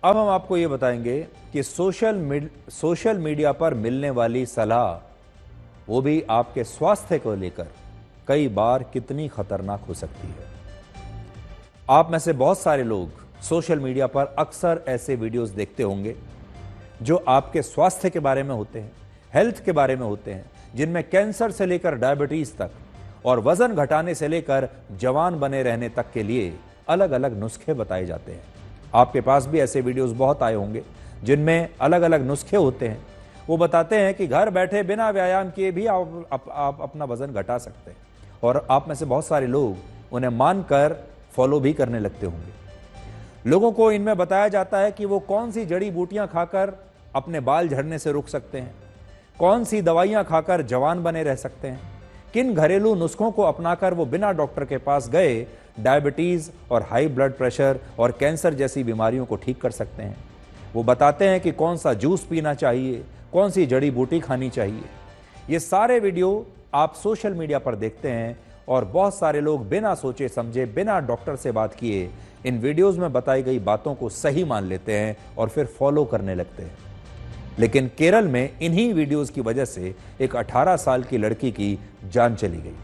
अब हम आपको ये बताएंगे कि सोशल मीडिया पर मिलने वाली सलाह, वो भी आपके स्वास्थ्य को लेकर, कई बार कितनी खतरनाक हो सकती है। आप में से बहुत सारे लोग सोशल मीडिया पर अक्सर ऐसे वीडियोस देखते होंगे जो आपके स्वास्थ्य के बारे में होते हैं, हेल्थ के बारे में होते हैं, जिनमें कैंसर से लेकर डायबिटीज तक और वजन घटाने से लेकर जवान बने रहने तक के लिए अलग अलग नुस्खे बताए जाते हैं। आपके पास भी ऐसे वीडियोस बहुत आए होंगे जिनमें अलग अलग नुस्खे होते हैं। वो बताते हैं कि घर बैठे बिना व्यायाम किए भी आप अपना वजन घटा सकते हैं, और आप में से बहुत सारे लोग उन्हें मानकर फॉलो भी करने लगते होंगे। लोगों को इनमें बताया जाता है कि वो कौन सी जड़ी बूटियां खाकर अपने बाल झड़ने से रोक सकते हैं, कौन सी दवाइयां खाकर जवान बने रह सकते हैं, किन घरेलू नुस्खों को अपनाकर वो बिना डॉक्टर के पास गए डायबिटीज और हाई ब्लड प्रेशर और कैंसर जैसी बीमारियों को ठीक कर सकते हैं। वो बताते हैं कि कौन सा जूस पीना चाहिए, कौन सी जड़ी बूटी खानी चाहिए। ये सारे वीडियो आप सोशल मीडिया पर देखते हैं और बहुत सारे लोग बिना सोचे समझे, बिना डॉक्टर से बात किए इन वीडियोस में बताई गई बातों को सही मान लेते हैं और फिर फॉलो करने लगते हैं। लेकिन केरल में इन्हीं वीडियोस की वजह से एक 18 साल की लड़की की जान चली गई।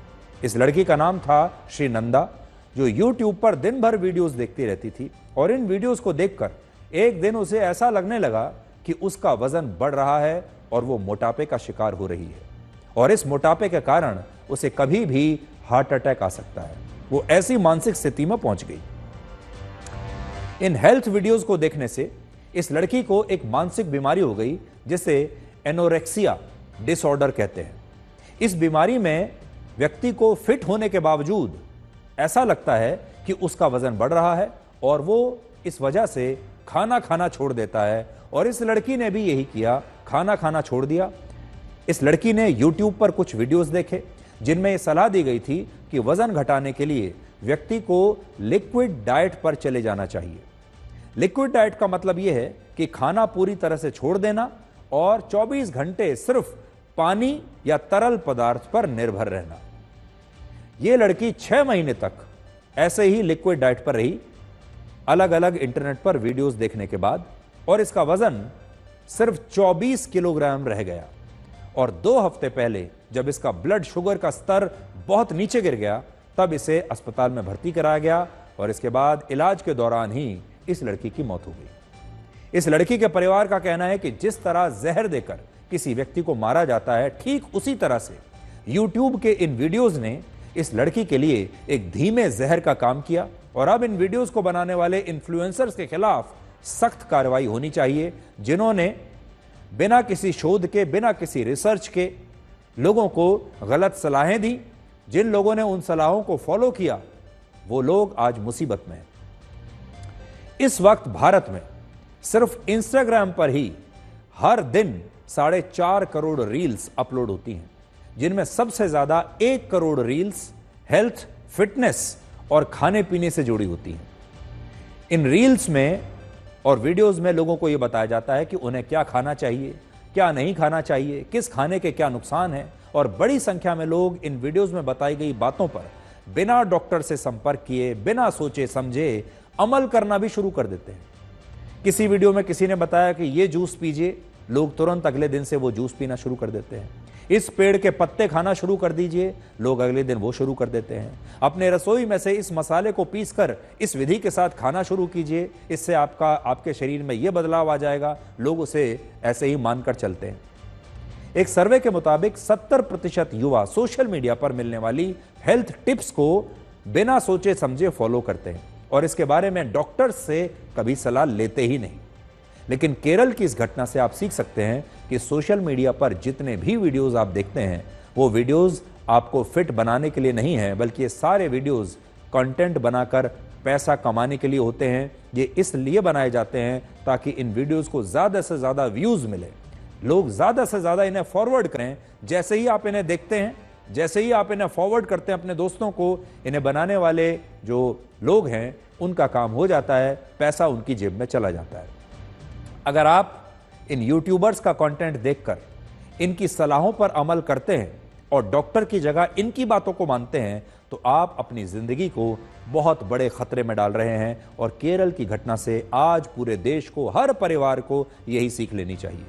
इस लड़की का नाम था श्री नंदा, जो यूट्यूब पर दिन भर वीडियोस देखती रहती थी, और इन वीडियोस को देखकर एक दिन उसे ऐसा लगने लगा कि उसका वजन बढ़ रहा है और वो मोटापे का शिकार हो रही है, और इस मोटापे के कारण उसे कभी भी हार्ट अटैक आ सकता है। वो ऐसी मानसिक स्थिति में पहुंच गई। इन हेल्थ वीडियोस को देखने से इस लड़की को एक मानसिक बीमारी हो गई जिसे एनोरेक्सिया डिसऑर्डर कहते हैं। इस बीमारी में व्यक्ति को फिट होने के बावजूद ऐसा लगता है कि उसका वजन बढ़ रहा है और वो इस वजह से खाना खाना छोड़ देता है, और इस लड़की ने भी यही किया, खाना खाना छोड़ दिया। इस लड़की ने YouTube पर कुछ वीडियोस देखे जिनमें यह सलाह दी गई थी कि वजन घटाने के लिए व्यक्ति को लिक्विड डाइट पर चले जाना चाहिए। लिक्विड डाइट का मतलब यह है कि खाना पूरी तरह से छोड़ देना और 24 घंटे सिर्फ पानी या तरल पदार्थ पर निर्भर रहना। यह लड़की 6 महीने तक ऐसे ही लिक्विड डाइट पर रही, अलग अलग इंटरनेट पर वीडियोस देखने के बाद, और इसका वजन सिर्फ 24 किलोग्राम रह गया। और 2 हफ्ते पहले जब इसका ब्लड शुगर का स्तर बहुत नीचे गिर गया, तब इसे अस्पताल में भर्ती कराया गया, और इसके बाद इलाज के दौरान ही इस लड़की की मौत हो गई। इस लड़की के परिवार का कहना है कि जिस तरह जहर देकर किसी व्यक्ति को मारा जाता है, ठीक उसी तरह से YouTube के इन वीडियोस ने इस लड़की के लिए एक धीमे जहर का काम किया, और अब इन वीडियोस को बनाने वाले इन्फ्लुएंसर्स के खिलाफ सख्त कार्रवाई होनी चाहिए, जिन्होंने बिना किसी शोध के, बिना किसी रिसर्च के लोगों को गलत सलाहें दी। जिन लोगों ने उन सलाहों को फॉलो किया, वो लोग आज मुसीबत में हैं। इस वक्त भारत में सिर्फ इंस्टाग्राम पर ही हर दिन 4.5 करोड़ रील्स अपलोड होती हैं, जिनमें सबसे ज्यादा 1 करोड़ रील्स हेल्थ, फिटनेस और खाने पीने से जुड़ी होती हैं। इन रील्स में और वीडियोस में लोगों को यह बताया जाता है कि उन्हें क्या खाना चाहिए, क्या नहीं खाना चाहिए, किस खाने के क्या नुकसान है, और बड़ी संख्या में लोग इन वीडियोस में बताई गई बातों पर बिना डॉक्टर से संपर्क किए, बिना सोचे समझे अमल करना भी शुरू कर देते हैं। किसी वीडियो में किसी ने बताया कि ये जूस पीजिए, लोग तुरंत अगले दिन से वो जूस पीना शुरू कर देते हैं। इस पेड़ के पत्ते खाना शुरू कर दीजिए, लोग अगले दिन वो शुरू कर देते हैं। अपने रसोई में से इस मसाले को पीसकर इस विधि के साथ खाना शुरू कीजिए, इससे आपके शरीर में ये बदलाव आ जाएगा, लोग उसे ऐसे ही मानकर चलते हैं। एक सर्वे के मुताबिक 70% युवा सोशल मीडिया पर मिलने वाली हेल्थ टिप्स को बिना सोचे समझे फॉलो करते हैं, और इसके बारे में डॉक्टर से कभी सलाह लेते ही नहीं। लेकिन केरल की इस घटना से आप सीख सकते हैं कि सोशल मीडिया पर जितने भी वीडियोस आप देखते हैं, वो वीडियोस आपको फिट बनाने के लिए नहीं है, बल्कि ये सारे वीडियोस कंटेंट बनाकर पैसा कमाने के लिए होते हैं। ये इसलिए बनाए जाते हैं ताकि इन वीडियोस को ज़्यादा से ज़्यादा व्यूज़ मिले, लोग ज़्यादा से ज़्यादा इन्हें फॉरवर्ड करें। जैसे ही आप इन्हें देखते हैं, जैसे ही आप इन्हें फॉरवर्ड करते हैं अपने दोस्तों को, इन्हें बनाने वाले जो लोग हैं उनका काम हो जाता है, पैसा उनकी जेब में चला जाता है। अगर आप इन यूट्यूबर्स का कंटेंट देखकर इनकी सलाहों पर अमल करते हैं और डॉक्टर की जगह इनकी बातों को मानते हैं, तो आप अपनी जिंदगी को बहुत बड़े खतरे में डाल रहे हैं। और केरल की घटना से आज पूरे देश को, हर परिवार को यही सीख लेनी चाहिए।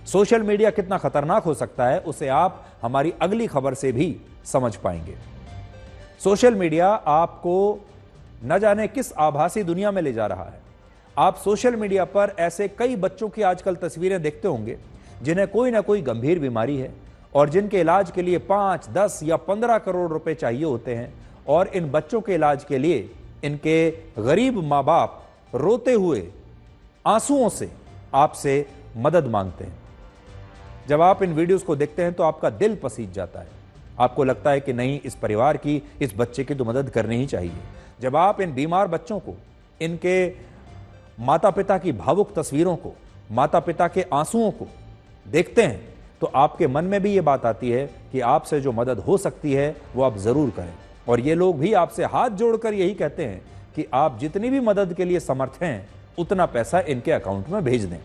सोशल मीडिया कितना खतरनाक हो सकता है उसे आप हमारी अगली खबर से भी समझ पाएंगे। सोशल मीडिया आपको न जाने किस आभासी दुनिया में ले जा रहा है। आप सोशल मीडिया पर ऐसे कई बच्चों की आजकल तस्वीरें देखते होंगे जिन्हें कोई ना कोई गंभीर बीमारी है और जिनके इलाज के लिए 5, 10 या 15 करोड़ रुपए चाहिए होते हैं। और इन बच्चों के इलाज के लिए इनके गरीब माँ बाप रोते हुए आंसुओं से आपसे मदद मांगते हैं। जब आप इन वीडियोस को देखते हैं तो आपका दिल पसीज जाता है। आपको लगता है कि नहीं, इस परिवार की, इस बच्चे की तो मदद करनी ही चाहिए। जब आप इन बीमार बच्चों को, इनके माता पिता की भावुक तस्वीरों को, माता पिता के आंसुओं को देखते हैं तो आपके मन में भी ये बात आती है कि आपसे जो मदद हो सकती है वो आप जरूर करें। और ये लोग भी आपसे हाथ जोड़कर यही कहते हैं कि आप जितनी भी मदद के लिए समर्थ हैं उतना पैसा इनके अकाउंट में भेज दें।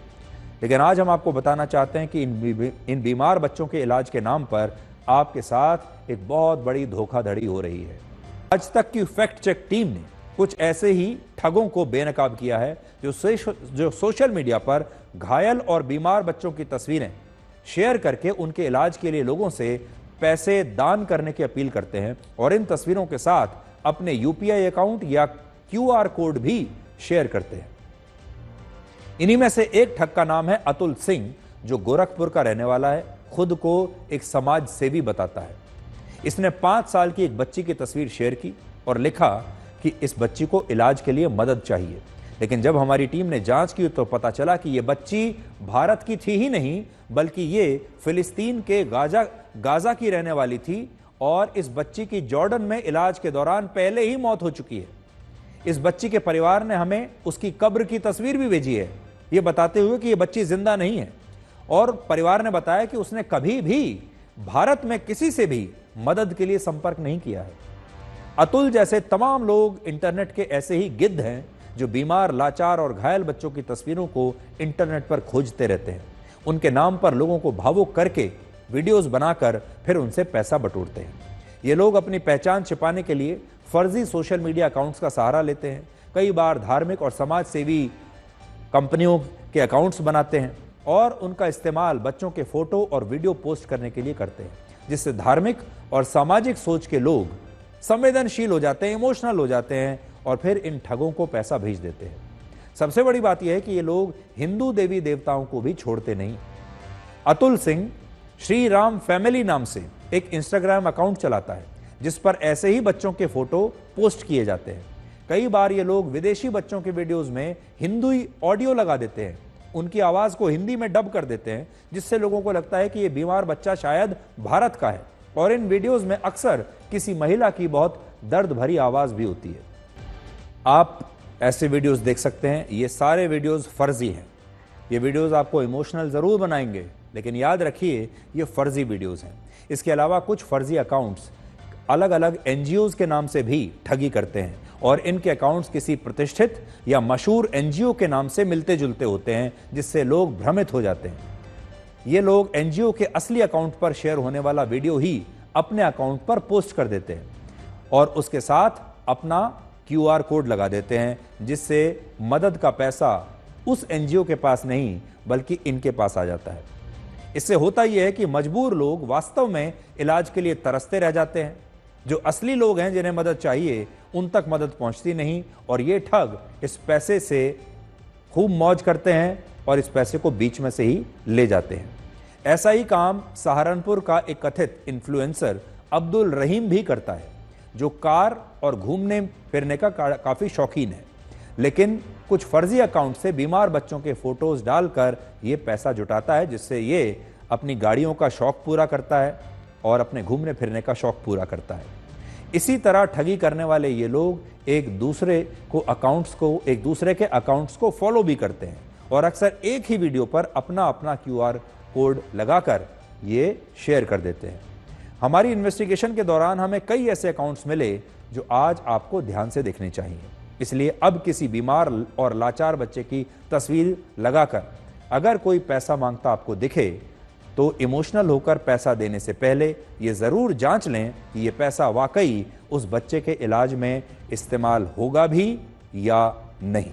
लेकिन आज हम आपको बताना चाहते हैं कि इन बीमार बच्चों के इलाज के नाम पर आपके साथ एक बहुत बड़ी धोखाधड़ी हो रही है। आज तक की फैक्ट चेक टीम ने कुछ ऐसे ही ठगों को बेनकाब किया है जो सोशल मीडिया पर घायल और बीमार बच्चों की तस्वीरें शेयर करके उनके इलाज के लिए लोगों से पैसे दान करने की अपील करते हैं और इन तस्वीरों के साथ अपने यूपीआई अकाउंट या क्यूआर कोड भी शेयर करते हैं। इन्हीं में से एक ठग का नाम है अतुल सिंह, जो गोरखपुर का रहने वाला है। खुद को एक समाज सेवी बताता है। इसने 5 साल की एक बच्ची की तस्वीर शेयर की और लिखा कि इस बच्ची को इलाज के लिए मदद चाहिए। लेकिन जब हमारी टीम ने जांच की तो पता चला कि यह बच्ची भारत की थी ही नहीं, बल्कि ये फिलिस्तीन के गाजा की रहने वाली थी और इस बच्ची की जॉर्डन में इलाज के दौरान पहले ही मौत हो चुकी है। इस बच्ची के परिवार ने हमें उसकी कब्र की तस्वीर भी भेजी है, ये बताते हुए कि यह बच्ची जिंदा नहीं है। और परिवार ने बताया कि उसने कभी भी भारत में किसी से भी मदद के लिए संपर्क नहीं किया है। अतुल जैसे तमाम लोग इंटरनेट के ऐसे ही गिद्ध हैं जो बीमार, लाचार और घायल बच्चों की तस्वीरों को इंटरनेट पर खोजते रहते हैं। उनके नाम पर लोगों को भावुक करके वीडियोस बनाकर फिर उनसे पैसा बटोरते हैं। ये लोग अपनी पहचान छिपाने के लिए फर्जी सोशल मीडिया अकाउंट्स का सहारा लेते हैं। कई बार धार्मिक और समाज सेवी कंपनियों के अकाउंट्स बनाते हैं और उनका इस्तेमाल बच्चों के फोटो और वीडियो पोस्ट करने के लिए करते हैं, जिससे धार्मिक और सामाजिक सोच के लोग संवेदनशील हो जाते हैं, इमोशनल हो जाते हैं और फिर इन ठगों को पैसा भेज देते हैं। सबसे बड़ी बात यह है कि ये लोग हिंदू देवी देवताओं को भी छोड़ते नहीं। अतुल सिंह श्री राम फैमिली नाम से एक इंस्टाग्राम अकाउंट चलाता है जिस पर ऐसे ही बच्चों के फोटो पोस्ट किए जाते हैं। कई बार ये लोग विदेशी बच्चों के वीडियोस में हिंदी ऑडियो लगा देते हैं, उनकी आवाज को हिंदी में डब कर देते हैं, जिससे लोगों को लगता है कि ये बीमार बच्चा शायद भारत का है। और इन वीडियोस में अक्सर किसी महिला की बहुत दर्द भरी आवाज भी होती है। आप ऐसे वीडियोस देख सकते हैं। ये सारे वीडियोस फर्जी हैं। ये वीडियोस आपको इमोशनल जरूर बनाएंगे, लेकिन याद रखिए ये फर्जी वीडियोस हैं। इसके अलावा कुछ फर्जी अकाउंट्स अलग अलग एनजीओज के नाम से भी ठगी करते हैं और इनके अकाउंट्स किसी प्रतिष्ठित या मशहूर एनजीओ के नाम से मिलते जुलते होते हैं, जिससे लोग भ्रमित हो जाते हैं। ये लोग एनजीओ के असली अकाउंट पर शेयर होने वाला वीडियो ही अपने अकाउंट पर पोस्ट कर देते हैं और उसके साथ अपना क्यूआर कोड लगा देते हैं, जिससे मदद का पैसा उस एनजीओ के पास नहीं बल्कि इनके पास आ जाता है। इससे होता यह है कि मजबूर लोग वास्तव में इलाज के लिए तरसते रह जाते हैं। जो असली लोग हैं जिन्हें मदद चाहिए उन तक मदद पहुंचती नहीं और ये ठग इस पैसे से खूब मौज करते हैं और इस पैसे को बीच में से ही ले जाते हैं। ऐसा ही काम सहारनपुर का एक कथित इन्फ्लुएंसर अब्दुल रहीम भी करता है, जो कार और घूमने फिरने का काफी शौकीन है, लेकिन कुछ फर्जी अकाउंट से बीमार बच्चों के फोटोज डालकर ये पैसा जुटाता है, जिससे ये अपनी गाड़ियों का शौक पूरा करता है और अपने घूमने फिरने का शौक पूरा करता है। इसी तरह ठगी करने वाले ये लोग एक दूसरे के अकाउंट्स को फॉलो भी करते हैं और अक्सर एक ही वीडियो पर अपना अपना क्यूआर कोड लगाकर ये शेयर कर देते हैं। हमारी इन्वेस्टिगेशन के दौरान हमें कई ऐसे अकाउंट्स मिले जो आज आपको ध्यान से देखने चाहिए। इसलिए अब किसी बीमार और लाचार बच्चे की तस्वीर लगाकर अगर कोई पैसा मांगता आपको दिखे तो इमोशनल होकर पैसा देने से पहले ये ज़रूर जांच लें कि ये पैसा वाकई उस बच्चे के इलाज में इस्तेमाल होगा भी या नहीं।